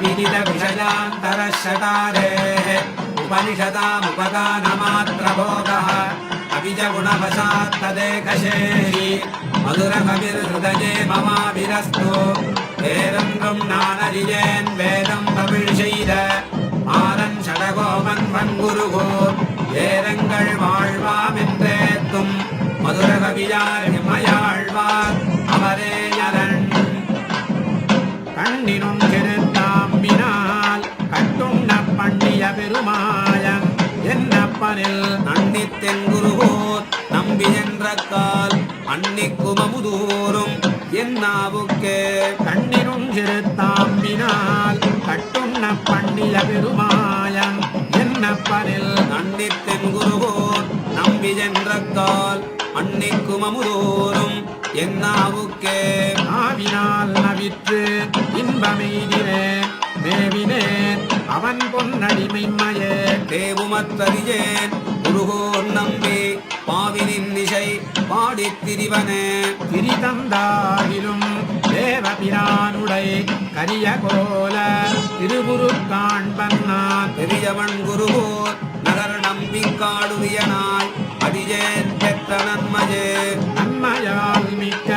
अविदित विषयान्तरशतारेः उपनिषदामुपदानमात्रभोगः अभिजगुणवशात् तदेकशेहि मधुरकविर्हृदये ममाभिरस्तु वेदं नानरिजेन् वेदं कविषैद மாறன் சடகோமன் வன்குருகோ ஏரங்கள் வாழ்வாமென்றேத்தும் மதுரகவியார் எம்மையாழ்வார் அவரே யரன் கண்ணினும் திருத்தாம்பினால் கட்டுண்ண பண்ணிய பெருமாயன் என்னப்பனில் நன்னித்தென் குருகோர் நம்பி என்ற கால் அன்னிக்குமமுதூரும் என்னாவுக்கே கண்ணினும் திருத்தாம்பினால் கட்டுண்ண பண்ணிய பெருமாயன் என்னப்பனில் நன்னித்தென் குருகோர் நம்பி என்ற கால் அன்னிக்குமமுதூரும் என்னாவுக்கே ஆவினால் நவிற்று இன்பமெய்தினேன் மேவினேன் அவன் பொன்னடிமைமையே தேவுமத்தறியேன் குருகோர் நம்பி பாவினின் இசை பாடித் திரிவனே திரிதந்தாகிலும் தேவபிரானுடை கரிய கோல திருவுரு காண்பன்னான் பெரியவன் குருகோர் நகர் நம்பி காடுவியனாய் அடியேன் பெற்ற நன்மையே நன்மையால் மிக்க